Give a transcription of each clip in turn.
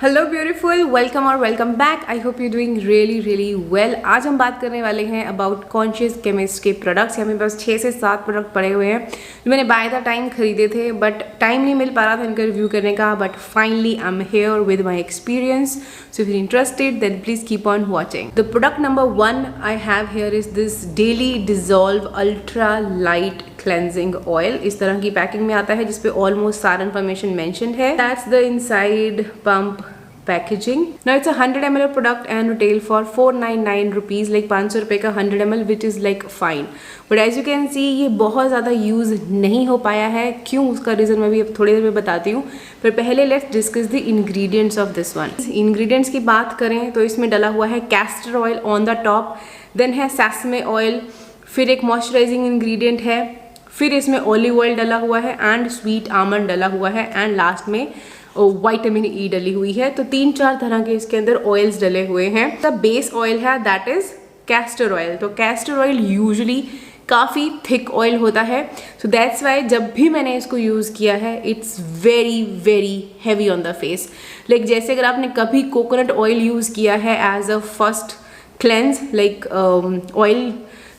Hello beautiful, welcome और welcome back. I hope you doing really well. आज हम बात करने वाले हैं अबाउट कॉन्शियस केमिस्ट के प्रोडक्ट्स। यहाँ मेरे पास 6 से 7 प्रोडक्ट पड़े हुए हैं जो मैंने बाय द टाइम खरीदे थे, बट टाइम नहीं मिल पा रहा था इनका रिव्यू करने का। But finally I am here with my experience, so if you interested then please keep on watching. The product number 1 I have here is this daily dissolve ultra light cleansing oil. इस तरह की packing में आता है जिसपे almost सारा information mentioned है। That's the inside pump packaging. Now it's a 100 ml product and retail for 499 rupees, like 500 रुपये का 100 ml, which is like fine. But as you can see ये बहुत ज़्यादा यूज़ नहीं हो पाया है। क्यों, उसका रीज़न मैं भी अब थोड़ी देर में बताती हूँ। पर पहले let's discuss the ingredients of this one. Ingredients की बात करें तो इसमें डला हुआ है castor oil on the top, then है सैसमे ऑयल, फिर एक मॉइस्चराइजिंग इंग्रेडिएंट है, फिर इसमें ऑलिव ऑयल डला हुआ है एंड स्वीट आमंड डला हुआ है, एंड लास्ट में विटामिन ई डली हुई है। तो 3-4 तरह के इसके अंदर ऑयल्स डले हुए हैं। द बेस ऑयल है दैट इज कैस्टर ऑयल। तो कैस्टर ऑयल यूजुअली काफ़ी थिक ऑयल होता है, सो दैट्स वाई जब भी मैंने इसको यूज़ किया है it's very heavy on the face. Like जैसे अगर आपने कभी कोकोनट ऑयल यूज़ किया है as a first cleanse, like oil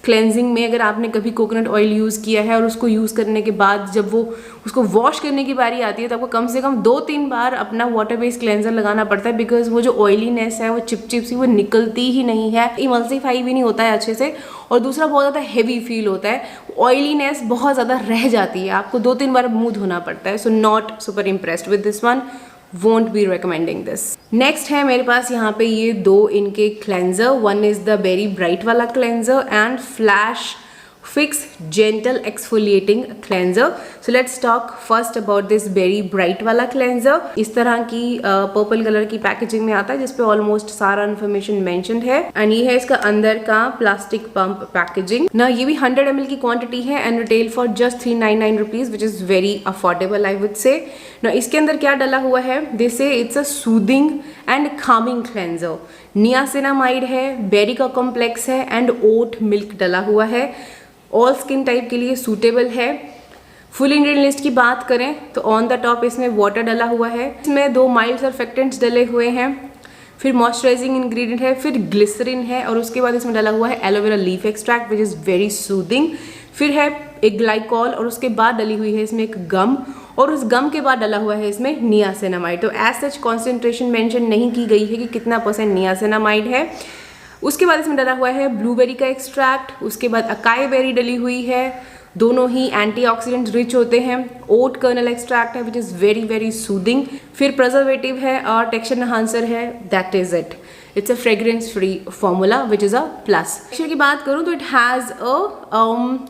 cleansing में अगर आपने कभी कोकोनट ऑयल यूज़ किया है और उसको यूज़ करने के बाद जब वो उसको वॉश करने की बारी आती है तो आपको कम से कम 2-3 बार अपना वाटर बेस्ड क्लेंजर लगाना पड़ता है, बिकॉज वो जो ऑयलीनेस है वो चिपचिप सी वो निकलती ही नहीं है, इमल्सिफाई भी नहीं होता है अच्छे से, और दूसरा बहुत ज़्यादा हैवी फील होता है, ऑयलीनेस बहुत ज़्यादा रह जाती है, आपको 2-3 बार मुँह धोना पड़ता है। So not super impressed with this one, won't be recommending this. Next है मेरे पास यहाँ पे ये 2 इनके cleanser. One is the Berry Bright वाला cleanser and Flash Fix gentle exfoliating cleanser. So let's talk first about this berry Bright वाला cleanser. इस तरह की पर्पल कलर की पैकेजिंग में आता है जिसपे ऑलमोस्ट सारा इन्फॉर्मेशन मेंशन्ड है, एंड ये है इसका अंदर का प्लास्टिक पंप पैकेजिंग ना। ये भी 100 ml की क्वांटिटी है and retail for just 399 rupees, which is very affordable I would से ना। इसके अंदर क्या डला हुआ है, दे से it's a soothing and Kameng cleanser. Niacinamide है, बेरी का कॉम्प्लेक्स है एंड ओट मिल्क डला हुआ है। ऑल स्किन टाइप के लिए सूटेबल है। फुल इंग्रेडिएंट लिस्ट की बात करें तो ऑन द टॉप इसमें वाटर डला हुआ है, इसमें 2 माइल्ड सर्फेक्टेंट्स डले हुए हैं, फिर मॉइस्चराइजिंग इंग्रेडिएंट है, फिर ग्लिसरीन है, और उसके बाद इसमें डला हुआ है aloe vera leaf extract which is very soothing. फिर है एक ग्लाइकॉल, और उसके बाद डली हुई है इसमें एक गम, और उस गम के बाद डला हुआ है इसमें नियासिनामाइड। तो एज सच कॉन्सेंट्रेशन मेंशन नहीं की गई है कि कितना % नियासिनामाइड है। उसके बाद इसमें डला हुआ है ब्लूबेरी का एक्सट्रैक्ट, उसके बाद अकाई बेरी डली हुई है, दोनों ही एंटीऑक्सीडेंट रिच होते हैं। ओट कर्नल एक्सट्रैक्ट है विच इज़ वेरी सूदिंग। फिर प्रिजर्वेटिव है और टेक्सचर एनहांसर है, that is it. It's a fragrance free formula which is a plus. Texture की बात करूँ तो it has a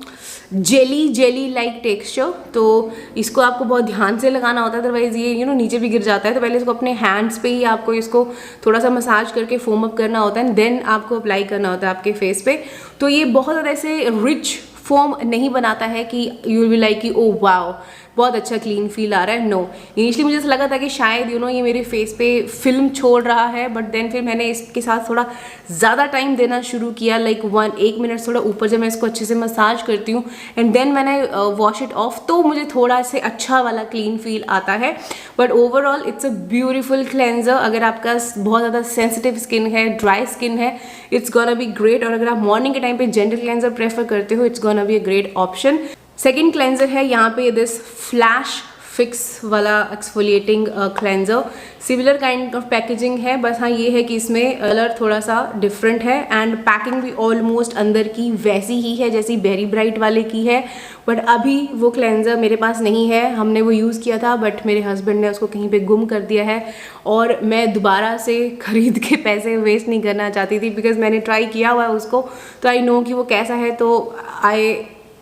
jelly like texture. तो इसको आपको बहुत ध्यान से लगाना होता है, अदरवाइज ये नीचे भी गिर जाता है। तो पहले इसको अपने हैंड्स पे ही आपको इसको थोड़ा सा मसाज करके फोम अप करना होता है, देन आपको अप्लाई करना होता है आपके फेस पे। तो ये बहुत ज़्यादा ऐसे रिच फोम नहीं बनाता है कि यू विल बी लाइक कि ओ वाओ बहुत अच्छा क्लीन फील आ रहा है। नो, इनिशियली मुझे ऐसा लगा था कि शायद ये मेरे फेस पे फिल्म छोड़ रहा है, बट देन फिर मैंने इसके साथ थोड़ा ज़्यादा टाइम देना शुरू किया, लाइक 1 मिनट थोड़ा ऊपर जब मैं इसको अच्छे से मसाज करती हूँ एंड देन मैंने वॉश इट ऑफ, तो मुझे थोड़ा से अच्छा वाला क्लीन फील आता है। But overall it's a beautiful cleanser. अगर आपका बहुत ज़्यादा सेंसिटिव स्किन है, ड्राई स्किन है, इट्स गोना बी ग्रेट। और अगर आप मॉर्निंग के टाइम पे जेंटल क्लेंजर प्रेफर करते हो, it's gonna be a great option. Second cleanser है यहाँ पे दिस फ्लैश फिक्स वाला exfoliating cleanser. Similar kind of packaging है, बस हाँ ये है कि इसमें कलर थोड़ा सा डिफरेंट है एंड पैकिंग भी ऑलमोस्ट अंदर की वैसी ही है जैसी बेरी ब्राइट वाले की है। बट अभी वो क्लेंजर मेरे पास नहीं है, हमने वो यूज़ किया था बट मेरे हस्बैंड ने उसको कहीं पे गुम कर दिया है, और मैं दोबारा से खरीद के पैसे वेस्ट नहीं करना चाहती थी, बिकॉज मैंने ट्राई किया हुआ है उसको, तो आई नो कि वो कैसा है। तो आई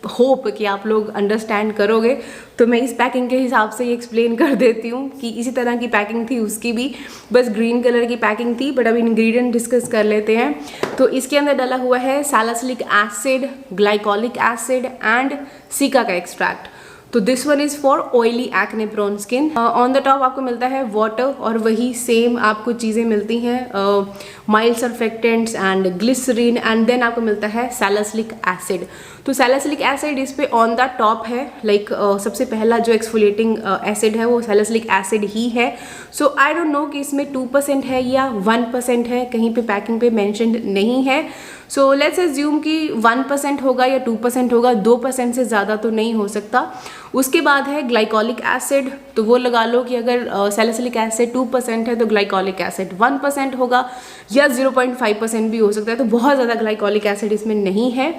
होप कि आप लोग अंडरस्टैंड करोगे, तो मैं इस पैकिंग के हिसाब से ये एक्सप्लेन कर देती हूँ कि इसी तरह की पैकिंग थी उसकी भी, बस ग्रीन कलर की पैकिंग थी। बट अब इंग्रेडिएंट डिस्कस कर लेते हैं। तो इसके अंदर डला हुआ है salicylic acid, glycolic acid and cica का एक्सट्रैक्ट। तो this one is for oily acne prone skin. On the top आपको मिलता है वाटर और वही सेम आपको चीज़ें मिलती हैं, mild surfactants and glycerin, and then आपको मिलता है सैलिसिलिक एसिड। तो सैलिसिलिक एसिड इस पे ऑन द टॉप है, लाइक सबसे पहला जो एक्सफोलिएटिंग एसिड है वो सैलिसिलिक एसिड ही है। सो आई डोंट नो कि इसमें 2% है या 1% है, कहीं पे पैकिंग पे मेंशन्ड नहीं है। सो लेट्स एज्यूम कि 1% होगा या 2% होगा, 2% से ज़्यादा तो नहीं हो सकता। उसके बाद है ग्लाइकोलिक एसिड, तो वो लगा लो कि अगर सैलिसिलिक एसिड 2% है तो ग्लाइकोलिक एसिड 1% होगा या 0.5% भी हो सकता है, तो बहुत ज़्यादा ग्लाइकोलिक एसिड इसमें नहीं है।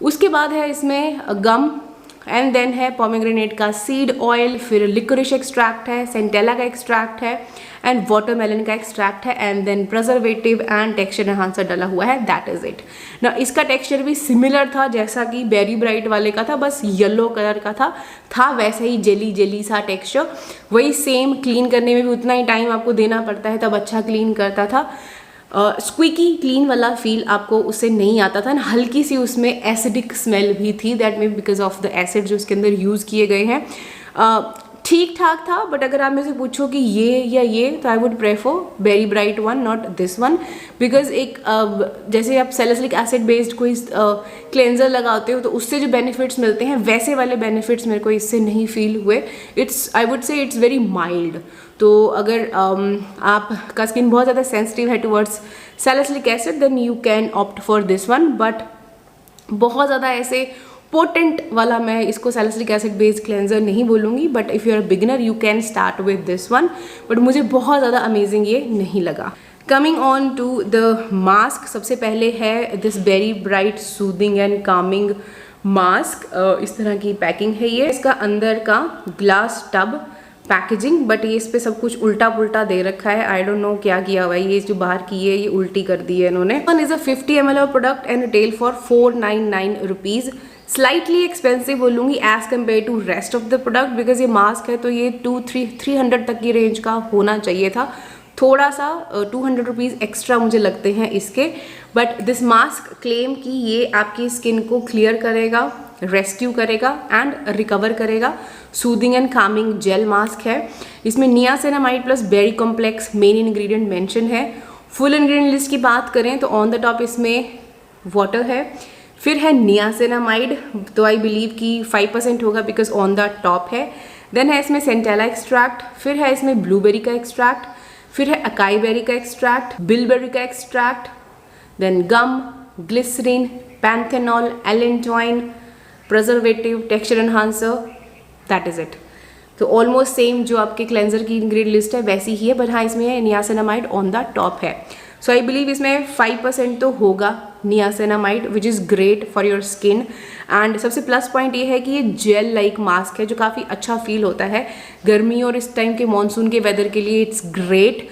उसके बाद है इसमें गम, एंड देन है पोमेग्रेनेट का सीड ऑयल, फिर लिकोरिश एक्सट्रैक्ट है, सेंटेला का एक्सट्रैक्ट है, एंड वाटरमेलन का एक्सट्रैक्ट है, and then preservative and texture enhancer डाला हुआ है, दैट इज इट ना। इसका टेक्सचर भी सिमिलर था जैसा कि बेरी ब्राइट वाले का था, बस येलो कलर का था वैसा ही जेली जेली सा टेक्सचर, वही सेम। क्लीन करने में भी उतना ही टाइम आपको देना पड़ता है, तब अच्छा क्लीन करता था। स्क्विकी क्लीन वाला फील आपको उससे नहीं आता था, हल्की सी उसमें एसिडिक स्मेल भी थी, that may because of the acid जो उसके अंदर यूज़ किए गए हैं। ठीक ठाक था, बट अगर आप मेरे से पूछो कि ये या ये, तो I would prefer berry bright one, not this one, because एक जैसे आप सैलिसिलिक एसिड बेस्ड कोई क्लेंजर लगाते हो तो उससे जो बेनिफिट्स मिलते हैं वैसे वाले बेनिफिट्स मेरे को इससे नहीं फील हुए। I would say it's very mild. तो अगर आपका स्किन बहुत ज़्यादा सेंसिटिव है towards salicylic acid, then you can opt for this one, but बहुत ज़्यादा ऐसे पोटेंट वाला मैं इसको सैलिसिलिक एसिड बेस्ड क्लेंजर नहीं बोलूँगी, but if you are beginner you can start with this one, but मुझे बहुत ज़्यादा अमेजिंग ये नहीं लगा। Coming on to the mask, सबसे पहले है this berry bright soothing and calming mask. इस तरह की पैकिंग है ये, इसका अंदर का ग्लास टब पैकेजिंग, बट ये इस पे सब कुछ उल्टा पुल्टा दे रखा है, आई डोंट नो क्या किया हुआ है, ये जो बाहर की है ये उल्टी कर दी है इन्होंने। One is a 50 ml product and retail for 499 rupees, slightly expensive बोलूँगी as compare to rest of the product, because ये मास्क है तो ये 300 तक की रेंज का होना चाहिए था, थोड़ा सा 200 रुपीज़ एक्स्ट्रा मुझे लगते हैं इसके। बट दिस मास्क क्लेम कि ये आपकी स्किन को क्लियर करेगा, रेस्क्यू करेगा एंड रिकवर करेगा। Soothing and calming gel mask है, इसमें niacinamide plus berry complex main ingredient mention है। फुल इंग्रेडिएंट लिस्ट की बात करें तो ऑन द टॉप इसमें वाटर है, फिर है नियासिनामाइड, तो आई बिलीव कि 5% होगा बिकॉज ऑन द टॉप है। देन है इसमें सेंटेला एक्सट्रैक्ट, फिर है इसमें ब्लूबेरी का एक्सट्रैक्ट, फिर है अकाई बेरी का एक्सट्रैक्ट, बिलबेरी का extract, then gum, glycerin, panthenol, allantoin, preservative, texture enhancer, that is it. तो ऑलमोस्ट सेम जो आपके क्लेंजर की इंग्रेडिएंट लिस्ट है वैसी ही है, बट हाँ इसमें नियासिनामाइड ऑन द टॉप है। सो आई बिलीव इसमें 5% तो होगा niacinamide, which is great for your skin. And सबसे प्लस पॉइंट ये है कि ये जेल लाइक मास्क है जो काफ़ी अच्छा फील होता है गर्मी और इस टाइम के मानसून के वेदर के लिए। It's great,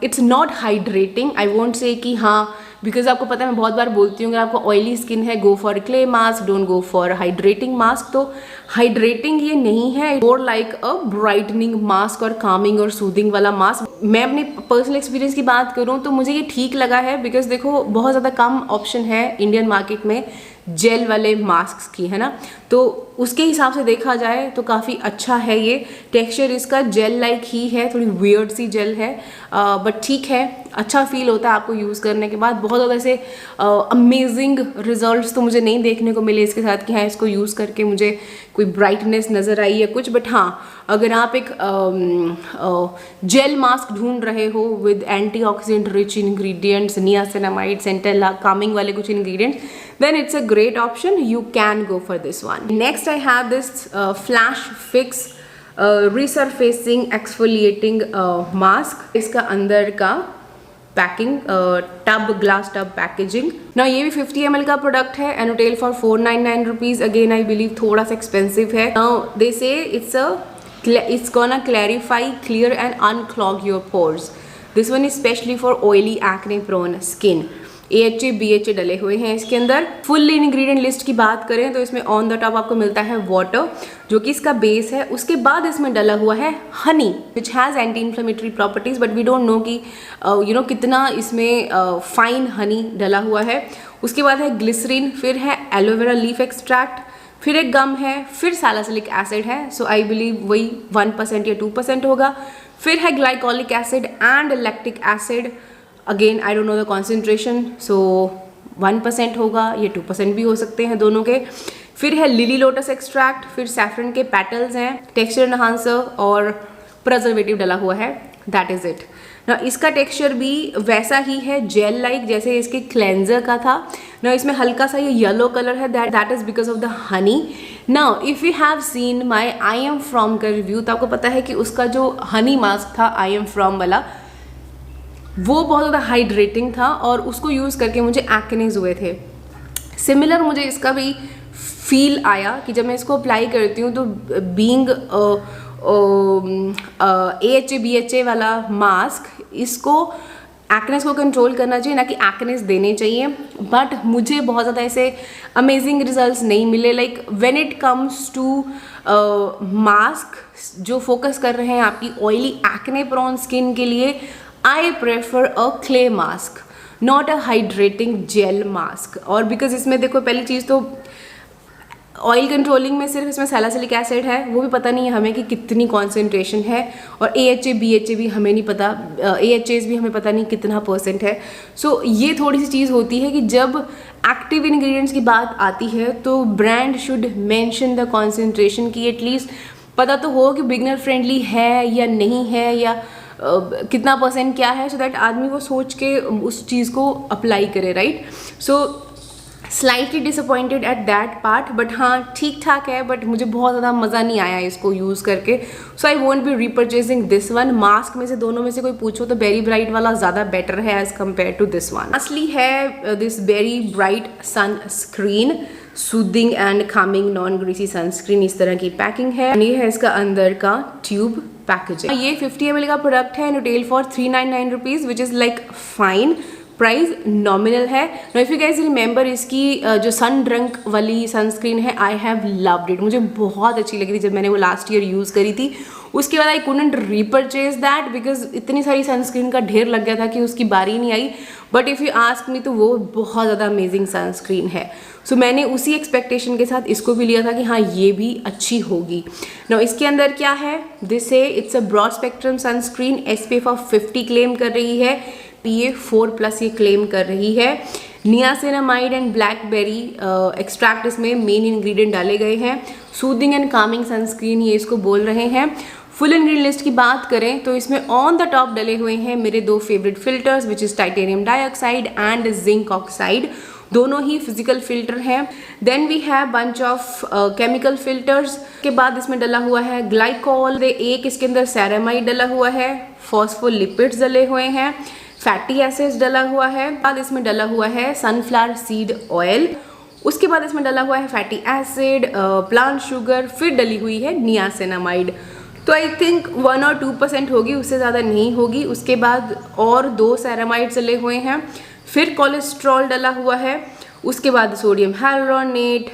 it's not hydrating, I won't say कि हाँ, बिकॉज आपको पता है मैं बहुत बार बोलती हूँ अगर आपको ऑयली स्किन है go for clay mask, don't go for hydrating mask. तो हाइड्रेटिंग ये नहीं है, मोर लाइक अ ब्राइटनिंग मास्क और कामिंग और सूदिंग वाला मास्क। मैं अपने पर्सनल एक्सपीरियंस की बात करूँ तो मुझे ये ठीक लगा है, बिकॉज देखो बहुत ज़्यादा कम ऑप्शन है इंडियन मार्केट में जेल वाले मास्क की, है ना, तो उसके हिसाब से देखा जाए तो काफ़ी अच्छा है ये। टेक्सचर इसका जेल लाइक ही है, थोड़ी वियर्ड सी जेल है, बट ठीक है, अच्छा फील होता है आपको यूज़ करने के बाद। बहुत ज़्यादा ऐसे अमेजिंग रिजल्ट्स तो मुझे नहीं देखने को मिले इसके साथ कि हाँ इसको यूज़ करके मुझे कोई ब्राइटनेस नज़र आई या कुछ, बट हाँ अगर आप एक जेल मास्क ढूंढ रहे हो with antioxidant rich ingredients, niacinamide, Centella, Kameng वाले कुछ ingredients, then it's a great option, you can go for this one. Next I have this Flash Fix resurfacing exfoliating mask। इसका अंदर का packing tub, glass tub packaging ना, ये भी 50 ml का product है and retail for 499 rupees. Again I believe थोड़ा सा एक्सपेंसिव है। नाउ दे से it's gonna clarify, clear and unclog your pores. This one is specially for oily acne prone skin. AHA BHA डले हुए हैं इसके अंदर। फुल इंग्रेडिएंट लिस्ट की बात करें तो इसमें ऑन द टॉप आपको मिलता है वाटर जो कि इसका बेस है, उसके बाद इसमें डला हुआ है honey which has anti inflammatory properties, but we don't know कि कितना इसमें फाइन हनी डला हुआ है। उसके बाद है ग्लिसरीन, फिर है एलोवेरा लीफ एक्सट्रैक्ट, फिर एक गम है, फिर सैलिसिलिक एसिड है, सो आई बिलीव वही 1% या 2% होगा। फिर है glycolic acid and lactic acid, again I don't know the concentration, so 1% होगा या 2% भी हो सकते हैं दोनों के। फिर है लिली लोटस एक्सट्रैक्ट, फिर सैफरन के पेटल्स हैं, टेक्सचर एनहांसर और प्रिजर्वेटिव डला हुआ है, दैट इज इट ना। इसका टेक्सचर भी वैसा ही है जेल लाइक जैसे इसके क्लेंजर का था ना। इसमें हल्का सा ये येलो कलर है, that is because of the honey. Now if you have seen my I am from का रिव्यू तो आपको पता है कि उसका जो हनी मास्क था आई एम फ्रॉम वाला, वो बहुत ज़्यादा हाइड्रेटिंग था और उसको यूज़ करके मुझे एक्नेज हुए थे। सिमिलर मुझे इसका भी फील आया कि जब मैं इसको अप्लाई करती हूँ तो बीइंग AHA BHA वाला मास्क, इसको एक्नेस को कंट्रोल करना चाहिए ना कि एक्नेस देने चाहिए। बट मुझे बहुत ज़्यादा ऐसे अमेजिंग रिजल्ट्स नहीं मिले। Like when it comes to mask जो फोकस कर रहे हैं आपकी ऑयली एक्ने प्रोन स्किन के लिए, I prefer a clay mask, not a hydrating gel mask. और बिकॉज इसमें देखो पहली चीज़ तो ऑयल कंट्रोलिंग में सिर्फ इसमें सैलिसिलिक एसिड है, वो भी पता नहीं है हमें कि कितनी कॉन्सेंट्रेशन है, और AHA BHA भी हमें नहीं पता, AHAs भी हमें पता नहीं कितना % है। सो ये थोड़ी सी चीज़ होती है कि जब एक्टिव इंग्रेडिएंट्स की बात आती है तो brand should mention the concentration की एटलीस्ट पता तो हो कि बिगनर फ्रेंडली है या नहीं है, या कितना % क्या है, सो दैट आदमी वो सोच के उस चीज़ को अप्लाई करे, right. So slightly disappointed at that part, but हाँ ठीक ठाक है, बट मुझे बहुत ज़्यादा मज़ा नहीं आया इसको यूज़ करके। So I won't be repurchasing this one. Mask में से दोनों में से कोई पूछो तो बेरी ब्राइट वाला ज़्यादा बेटर है as compare to this one. असली है this berry bright sunscreen, soothing and calming non greasy sunscreen, इस तरह की पैकिंग है। ये है इसका अंदर का ट्यूब पैकेजिंग। ये 50 ml का प्रोडक्ट है, retail for 399 rupees, which is like fine price, nominal है। No if you guys remember, इसकी जो सन ड्रंक वाली सनस्क्रीन है, आई हैव लव्ड इट, मुझे बहुत अच्छी लगी थी जब मैंने वो लास्ट ईयर यूज़ करी थी। उसके बाद I couldn't repurchase that because इतनी सारी सनस्क्रीन का ढेर लग गया था कि उसकी बारी नहीं आई। But if you ask me तो वो बहुत ज़्यादा अमेजिंग सनस्क्रीन है। सो मैंने उसी एक्सपेक्टेशन के साथ इसको भी लिया था कि हाँ ये भी अच्छी होगी। नो इसके अंदर क्या है, दिस है it's a broad spectrum sunscreen, SPF of 50 claim कर रही है, PA 4+ ये क्लेम कर रही है। नियासिनामाइड एंड ब्लैकबेरी एक्सट्रैक्ट इसमें मेन इंग्रेडिएंट डाले गए हैं। सूदिंग एंड कामिंग सनस्क्रीन ये इसको बोल रहे हैं। फुल इंग्रेडिएंट लिस्ट की बात करें तो इसमें ऑन द टॉप डले हुए हैं मेरे 2 favourite filters, which is titanium dioxide and zinc oxide, दोनों ही फिजिकल फिल्टर हैं। Then we have bunch of chemical filters. के बाद इसमें डला हुआ है ग्लाइकोल, एक इसके अंदर सेरामाइड डला हुआ है, फॉस्फोलिपिड्स डले हुए हैं, फैटी एसिड्स डला हुआ है, बाद इसमें डला हुआ है सनफ्लावर सीड ऑयल, उसके बाद इसमें डला हुआ है फैटी एसिड, प्लांट शुगर, फिर डली हुई है नियासिनामाइड। तो आई थिंक 1 और 2% होगी, उससे ज़्यादा नहीं होगी। उसके बाद और 2 सेरामाइड डले हुए हैं, फिर कोलेस्ट्रॉल डला हुआ है, उसके बाद sodium hyaluronate,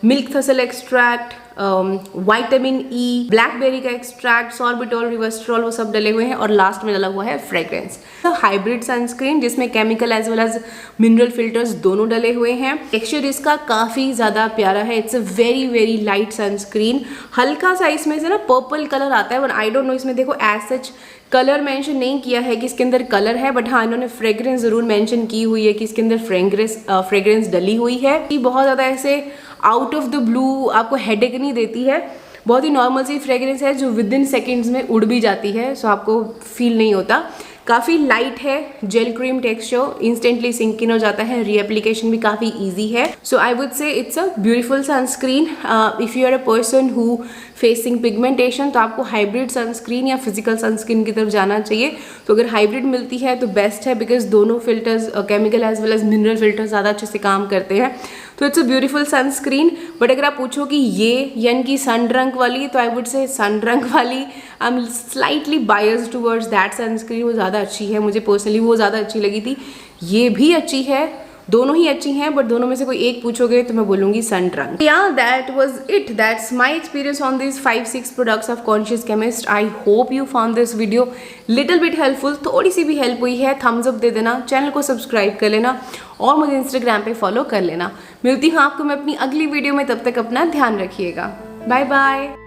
milk thistle extract, vitamin E, blackberry का एक्सट्रैक्ट, सॉर्बिटॉल, रिवर्सट्रॉल, वो सब डले हुए हैं, और लास्ट में डला हुआ है फ्रेग्रेंस। हाइब्रिड सनस्क्रीन जिसमें chemical as well as mineral filters दोनों डले हुए हैं। टेक्सचर इसका काफ़ी ज़्यादा प्यारा है, it's a very very light sunscreen. हल्का सा इसमें से ना पर्पल कलर आता है, बट आई डोंट नो इसमें देखो एज सच कलर मेंशन नहीं किया है कि इसके अंदर कलर है, बट हाँ इन्होंने फ्रेग्रेंस ज़रूर मेंशन की हुई है कि इसके अंदर फ्रेग्रेंस डली हुई है। कि बहुत ज़्यादा ऐसे आउट ऑफ द ब्लू आपको हेडेक नहीं देती है, बहुत ही नॉर्मल सी फ्रेग्रेंस है जो विद इन सेकेंड्स में उड़ भी जाती है, सो आपको फील नहीं होता। काफ़ी लाइट है, gel cream texture, instantly sink in हो जाता है, रीएप्लीकेशन भी काफ़ी इजी है। So I would say it's a beautiful sunscreen. If you are a person who facing pigmentation तो आपको हाइब्रिड सनस्क्रीन या फिजिकल सनस्क्रीन की तरफ जाना चाहिए। तो अगर हाइब्रिड मिलती है तो बेस्ट है, बिकॉज दोनों filters chemical as well as mineral filters ज़्यादा अच्छे से काम करते हैं। तो it's a beautiful sunscreen. But अगर आप पूछो कि ये यानी कि सन ड्रंक वाली, तो आई वुड से सन ड्रंक वाली I am slightly biased towards that sunscreen, वो ज़्यादा अच्छी है, मुझे पर्सनली वो ज़्यादा अच्छी लगी थी। ये भी अच्छी है, दोनों ही अच्छी हैं, बट दोनों में से कोई एक पूछोगे तो मैं बोलूँगी सन ड्रंक। या that was it, that's my experience on this 5-6 products of conscious chemist. I hope you found this video little bit helpful. थोड़ी सी भी हेल्प हुई है, थम्स अप दे देना, चैनल को सब्सक्राइब कर लेना और मुझे इंस्टाग्राम पे फॉलो कर लेना। मिलती हूँ आपको मैं अपनी अगली वीडियो में, तब तक अपना ध्यान रखिएगा। Bye bye.